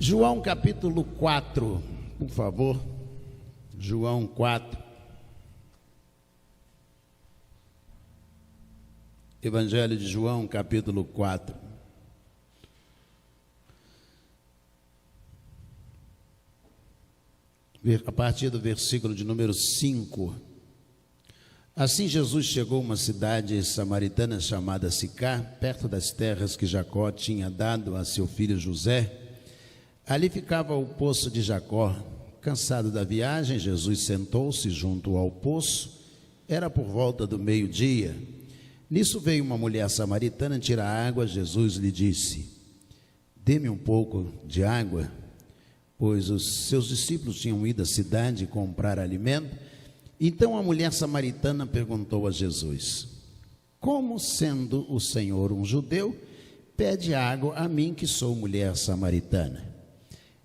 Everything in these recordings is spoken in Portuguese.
João capítulo 4, por favor. João 4. Evangelho de João, capítulo 4. A partir do versículo de número 5. Assim Jesus chegou a uma cidade samaritana chamada Sicar, perto das terras que Jacó tinha dado a seu filho José. Ali ficava o poço de Jacó. Cansado da viagem, Jesus sentou-se junto ao poço. Era por volta do meio-dia. Nisso veio uma mulher samaritana tirar água. Jesus lhe disse: dê-me um pouco de água, pois os seus discípulos tinham ido à cidade comprar alimento. Então a mulher samaritana perguntou a Jesus: como, sendo o Senhor um judeu, pede água a mim, que sou mulher samaritana?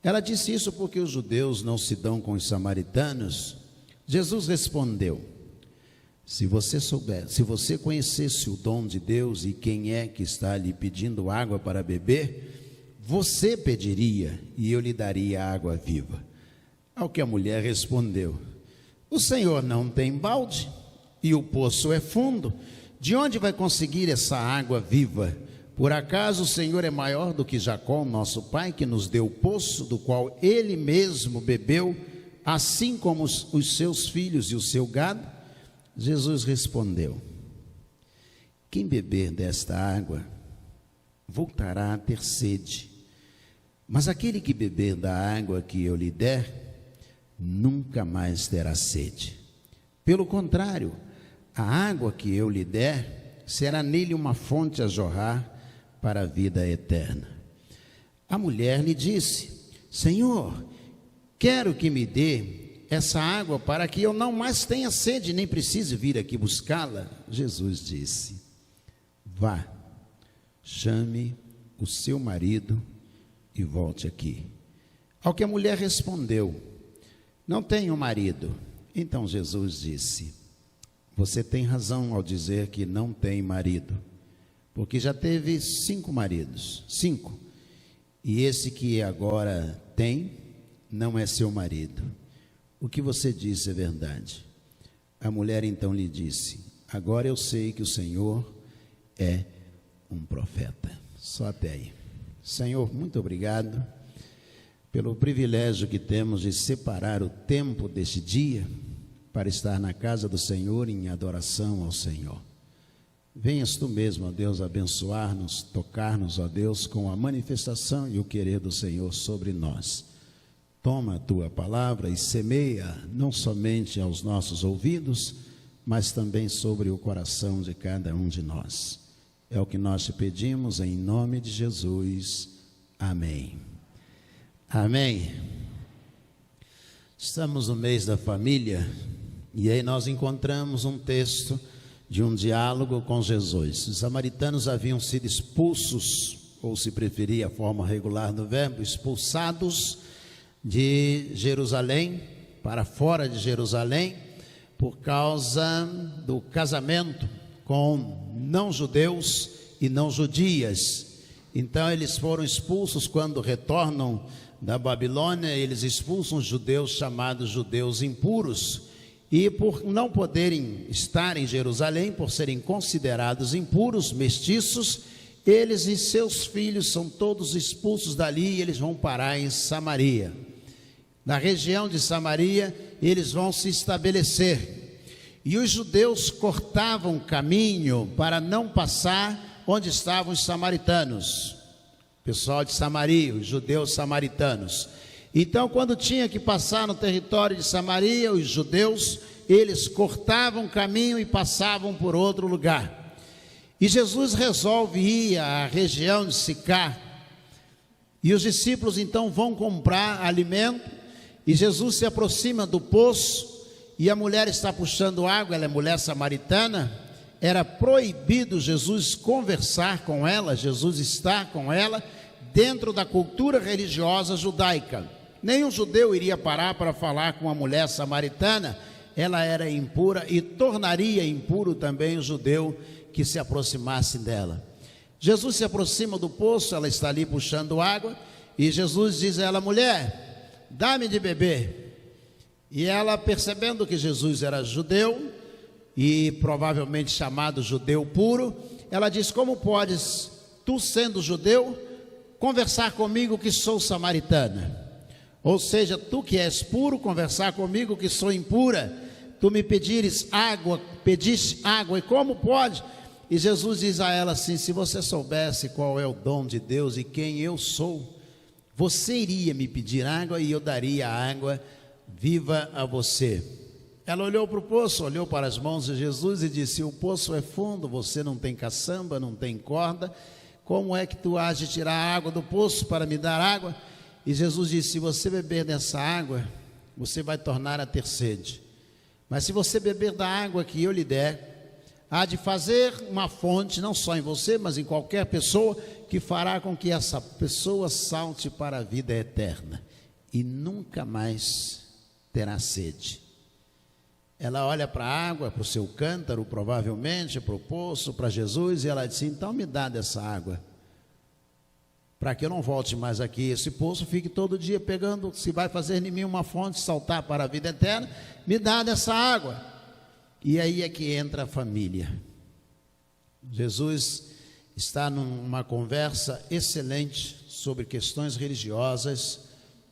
Ela disse isso porque os judeus não se dão com os samaritanos. Jesus respondeu: se você conhecesse o dom de Deus e quem é que está lhe pedindo água para beber, você pediria e eu lhe daria água viva. Ao que a mulher respondeu: o Senhor não tem balde e o poço é fundo. De onde vai conseguir essa água viva? Por acaso o Senhor é maior do que Jacó, nosso pai, que nos deu o poço, do qual ele mesmo bebeu, assim como os seus filhos e o seu gado? Jesus respondeu: quem beber desta água voltará a ter sede, mas aquele que beber da água que eu lhe der nunca mais terá sede. Pelo contrário, a água que eu lhe der será nele uma fonte a jorrar para a vida eterna. A mulher lhe disse: Senhor, quero que me dê essa água para que eu não mais tenha sede, nem precise vir aqui buscá-la. Jesus disse: vá, chame o seu marido e volte aqui. Ao que a mulher respondeu: não tenho marido. Então Jesus disse: você tem razão ao dizer que não tem marido, porque já teve 5 maridos, 5, e esse que agora tem não é seu marido. O que você disse é verdade. A mulher então lhe disse: agora eu sei que o Senhor é um profeta. Só até aí. Senhor, muito obrigado pelo privilégio que temos de separar o tempo deste dia para estar na casa do Senhor em adoração ao Senhor. Venhas tu mesmo, ó Deus, abençoar-nos, tocar-nos, ó Deus, com a manifestação e o querer do Senhor sobre nós. Toma a tua palavra e semeia não somente aos nossos ouvidos, mas também sobre o coração de cada um de nós. É o que nós te pedimos em nome de Jesus. Amém. Amém. Estamos no mês da família e aí nós encontramos um texto de um diálogo com Jesus. Os samaritanos haviam sido expulsos, ou se preferir a forma regular do verbo, expulsados de Jerusalém, para fora de Jerusalém, por causa do casamento com não-judeus e não-judias. Então eles foram expulsos. Quando retornam da Babilônia, eles expulsam os judeus chamados judeus impuros, e por não poderem estar em Jerusalém, por serem considerados impuros, mestiços, eles e seus filhos são todos expulsos dali e eles vão parar em Samaria. Na região de Samaria, eles vão se estabelecer, e os judeus cortavam caminho para não passar onde estavam os samaritanos, pessoal de Samaria, os judeus samaritanos. Então, quando tinha que passar no território de Samaria, os judeus, eles cortavam caminho e passavam por outro lugar. E Jesus resolve ir à região de Sicar, e os discípulos então vão comprar alimento, e Jesus se aproxima do poço, e a mulher está puxando água. Ela é mulher samaritana. Era proibido Jesus conversar com ela, Jesus estar com ela, dentro da cultura religiosa judaica. Nenhum judeu iria parar para falar com uma mulher samaritana. Ela era impura e tornaria impuro também o judeu que se aproximasse dela. Jesus se aproxima do poço, ela está ali puxando água, E Jesus diz a ela: mulher, dá-me de beber. E ela, percebendo que Jesus era judeu, e provavelmente chamado judeu puro, ela diz: como podes, tu sendo judeu, conversar comigo que sou samaritana? Ou seja, tu que és puro, conversar comigo que sou impura, tu me pediste água, e como pode? E Jesus diz a ela assim: se você soubesse qual é o dom de Deus e quem eu sou, você iria me pedir água e eu daria a água viva a você. Ela olhou para o poço, olhou para as mãos de Jesus e disse: o poço é fundo, você não tem caçamba, não tem corda, como é que tu has de tirar a água do poço para me dar água? E Jesus disse: se você beber dessa água, você vai tornar a ter sede, mas se você beber da água que eu lhe der, há de fazer uma fonte, não só em você, mas em qualquer pessoa, que fará com que essa pessoa salte para a vida eterna e nunca mais terá sede. Ela olha para a água, para o seu cântaro, provavelmente, para o poço, para Jesus, e ela diz: então me dá dessa água, para que eu não volte mais aqui, esse poço fique todo dia pegando, se vai fazer em mim uma fonte, saltar para a vida eterna, me dá dessa água. E aí é que entra a família. Jesus está numa conversa excelente sobre questões religiosas,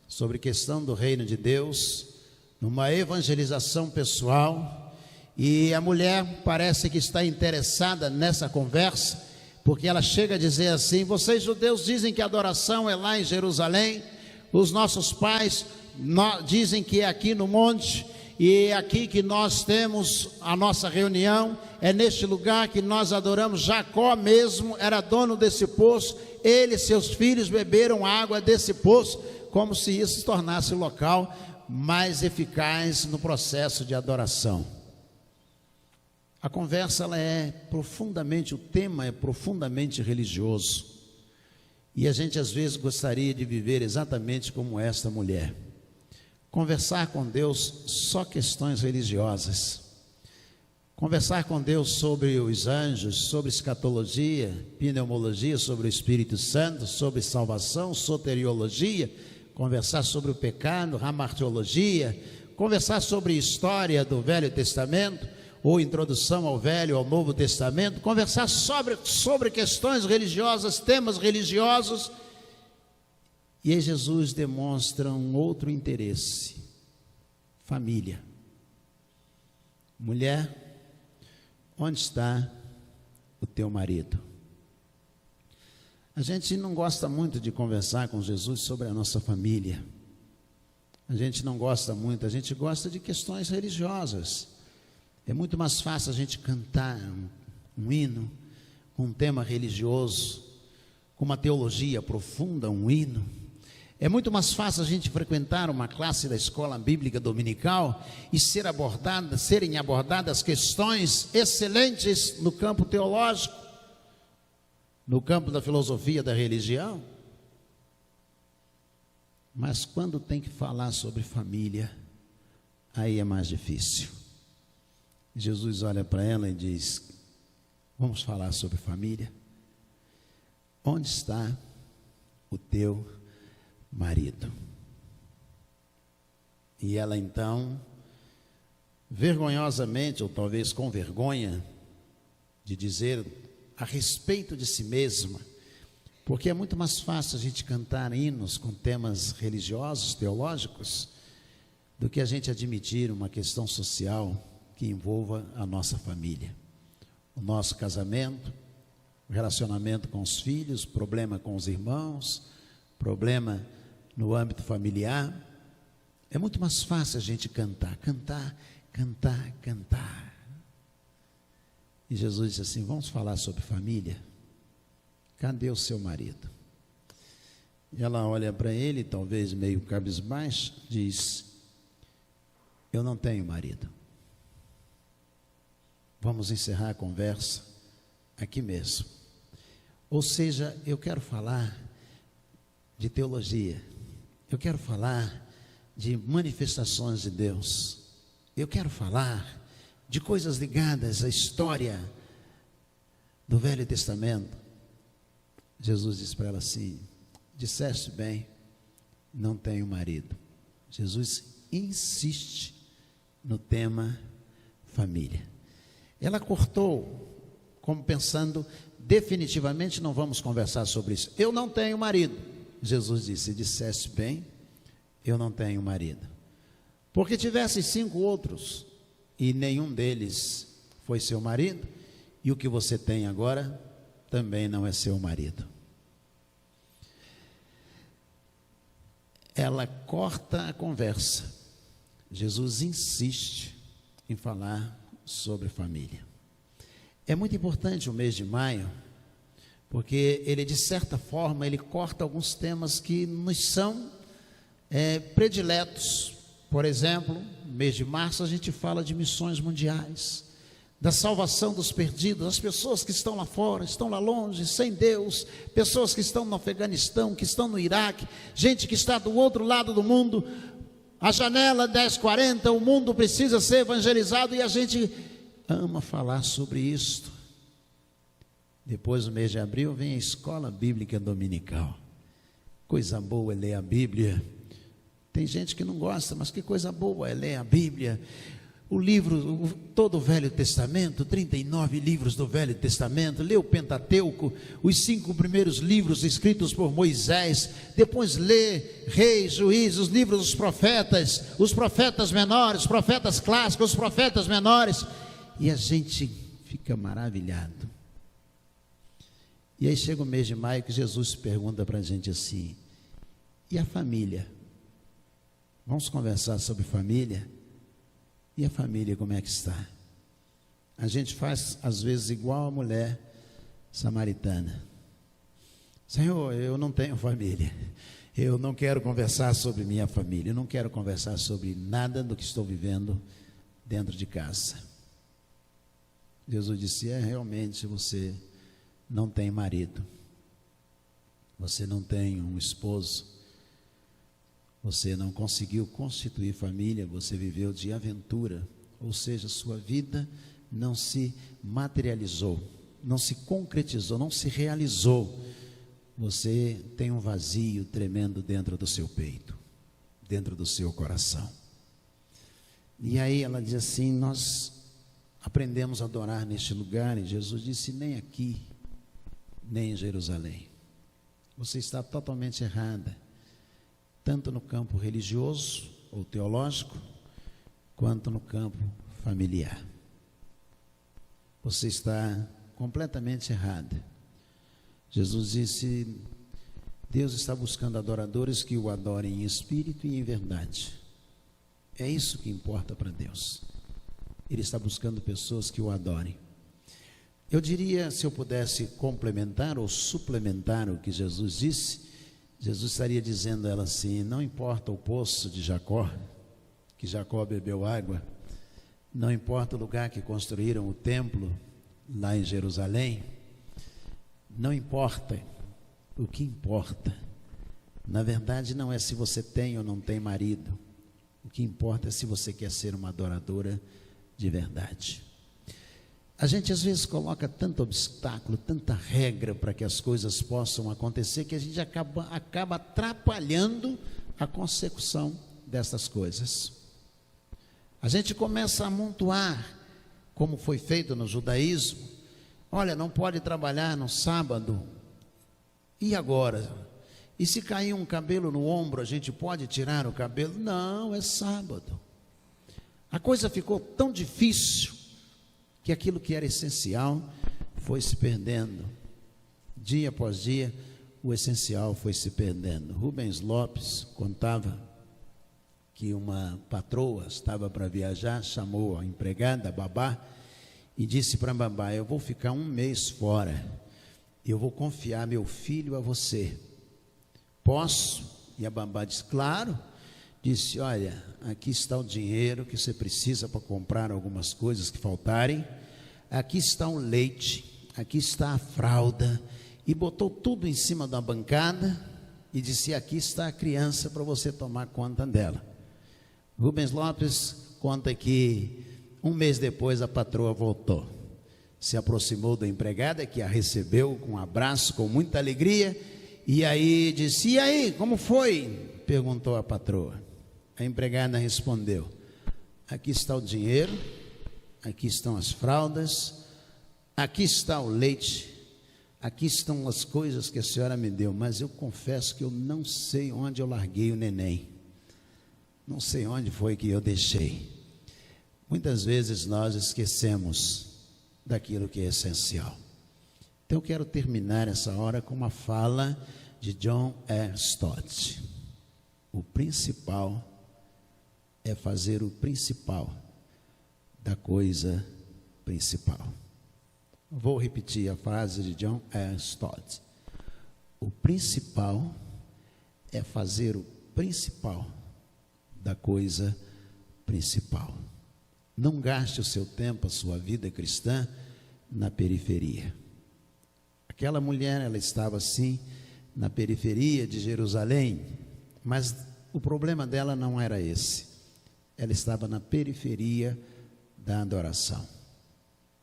sobre questão do reino de Deus, numa evangelização pessoal, e a mulher parece que está interessada nessa conversa, porque ela chega a dizer assim: vocês judeus dizem que a adoração é lá em Jerusalém, os nossos pais dizem que é aqui no monte, e é aqui que nós temos a nossa reunião, é neste lugar que nós adoramos. Jacó mesmo era dono desse poço, ele e seus filhos beberam água desse poço, como se isso se tornasse o local mais eficaz no processo de adoração. A conversa o tema é profundamente religioso, e a gente às vezes gostaria de viver exatamente como esta mulher, conversar com Deus só questões religiosas, conversar com Deus sobre os anjos, sobre escatologia, pneumologia, sobre o Espírito Santo, sobre salvação, soteriologia, conversar sobre o pecado, hamartiologia, conversar sobre a história do Velho Testamento, ou introdução ao Velho, ao Novo Testamento, conversar sobre questões religiosas, temas religiosos. E aí Jesus demonstra um outro interesse: família. Mulher, onde está o teu marido? A gente não gosta muito de conversar com Jesus sobre a nossa família. A gente não gosta muito, a gente gosta de questões religiosas. É muito mais fácil a gente cantar um hino com um tema religioso, com uma teologia profunda, um hino. É muito mais fácil a gente frequentar uma classe da escola bíblica dominical e serem abordadas questões excelentes no campo teológico, no campo da filosofia da religião. Mas quando tem que falar sobre família, aí é mais difícil. Jesus olha para ela e diz: vamos falar sobre família? Onde está o teu marido? E ela então, vergonhosamente, ou talvez com vergonha de dizer a respeito de si mesma, porque é muito mais fácil a gente cantar hinos com temas religiosos, teológicos, do que a gente admitir uma questão social que envolva a nossa família, o nosso casamento, o relacionamento com os filhos, problema com os irmãos, problema no âmbito familiar. É muito mais fácil a gente cantar. E Jesus disse assim: vamos falar sobre família? Cadê o seu marido? E ela olha para ele, talvez meio cabisbaixo, diz: eu não tenho marido. Vamos encerrar a conversa aqui mesmo. Ou seja, eu quero falar de teologia, eu quero falar de manifestações de Deus, eu quero falar de coisas ligadas à história do Velho Testamento. Jesus disse para ela assim: disseste bem, não tenho marido. Jesus insiste no tema família. Ela cortou, como pensando, definitivamente não vamos conversar sobre isso. Eu não tenho marido. Jesus disse: disseste bem, eu não tenho marido. Porque tivesse 5 outros e nenhum deles foi seu marido, e o que você tem agora também não é seu marido. Ela corta a conversa. Jesus insiste em falar sobre família. É muito importante o mês de maio, porque ele, de certa forma, ele corta alguns temas que nos são prediletos. Por exemplo, no mês de março a gente fala de missões mundiais, da salvação dos perdidos, as pessoas que estão lá fora, estão lá longe, sem Deus, pessoas que estão no Afeganistão, que estão no Iraque, gente que está do outro lado do mundo. A janela 1040, o mundo precisa ser evangelizado e a gente ama falar sobre isto. Depois, no mês de abril, vem a escola bíblica dominical. Coisa boa é ler a Bíblia. Tem gente que não gosta, mas que coisa boa é ler a Bíblia. O livro, todo o Velho Testamento, 39 livros do Velho Testamento, lê o Pentateuco, os 5 primeiros livros escritos por Moisés, depois lê Reis, Juízes, os livros dos profetas, os profetas menores, os profetas clássicos, os profetas menores, e a gente fica maravilhado. E aí chega o mês de maio que Jesus pergunta para a gente assim: e a família? Vamos conversar sobre família? E a família, como é que está? A gente faz, às vezes, igual a mulher samaritana. Senhor, eu não tenho família. Eu não quero conversar sobre minha família. Eu não quero conversar sobre nada do que estou vivendo dentro de casa. Jesus disse: realmente você não tem marido. Você não tem um esposo. Você não conseguiu constituir família, você viveu de aventura, ou seja, sua vida não se materializou, não se concretizou, não se realizou. Você tem um vazio tremendo dentro do seu peito, dentro do seu coração. E aí ela diz assim: nós aprendemos a adorar neste lugar, e Jesus disse: nem aqui, nem em Jerusalém. Você está totalmente errada, tanto no campo religioso ou teológico, quanto no campo familiar. Você está completamente errada. Jesus disse: Deus está buscando adoradores que o adorem em espírito e em verdade. É isso que importa para Deus. Ele está buscando pessoas que o adorem. Eu diria, se eu pudesse complementar ou suplementar o que Jesus disse, Jesus estaria dizendo a ela assim: não importa o poço de Jacó, que Jacó bebeu água, não importa o lugar que construíram o templo lá em Jerusalém, não importa. O que importa, na verdade, não é se você tem ou não tem marido. O que importa é se você quer ser uma adoradora de verdade. A gente às vezes coloca tanto obstáculo, tanta regra para que as coisas possam acontecer, que a gente acaba atrapalhando a consecução dessas coisas. A gente começa a amontoar, como foi feito no judaísmo. Olha, não pode trabalhar no sábado. E agora? E se cair um cabelo no ombro, a gente pode tirar o cabelo? Não, é sábado. A coisa ficou tão difícil que aquilo que era essencial foi se perdendo. Dia após dia, o essencial foi se perdendo. Rubens Lopes contava que uma patroa estava para viajar, chamou a empregada, a babá, e disse para a babá: eu vou ficar 1 mês fora, eu vou confiar meu filho a você, posso? E a babá disse: claro. Disse: olha, aqui está o dinheiro que você precisa para comprar algumas coisas que faltarem, aqui está o leite, aqui está a fralda, e botou tudo em cima da bancada e disse: aqui está a criança para você tomar conta dela. Rubens Lopes conta que 1 mês depois a patroa voltou, se aproximou da empregada, que a recebeu com um abraço, com muita alegria, e aí disse: e aí, como foi? perguntou a patroa. A empregada respondeu: aqui está o dinheiro, aqui estão as fraldas, aqui está o leite, aqui estão as coisas que a senhora me deu, mas eu confesso que eu não sei onde eu larguei o neném, não sei onde foi que eu deixei. Muitas vezes nós esquecemos daquilo que é essencial. Então eu quero terminar essa hora com uma fala de John R. Stott. O principal é fazer o principal da coisa principal. Vou repetir a frase de John R. Stott. O principal é fazer o principal da coisa principal. Não gaste o seu tempo, a sua vida cristã, na periferia. Aquela mulher, ela estava assim, na periferia de Jerusalém, mas o problema dela não era esse. Ela estava na periferia da adoração.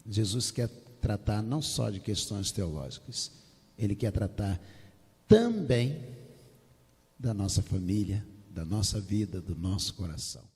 Jesus quer tratar não só de questões teológicas, Ele quer tratar também da nossa família, da nossa vida, do nosso coração.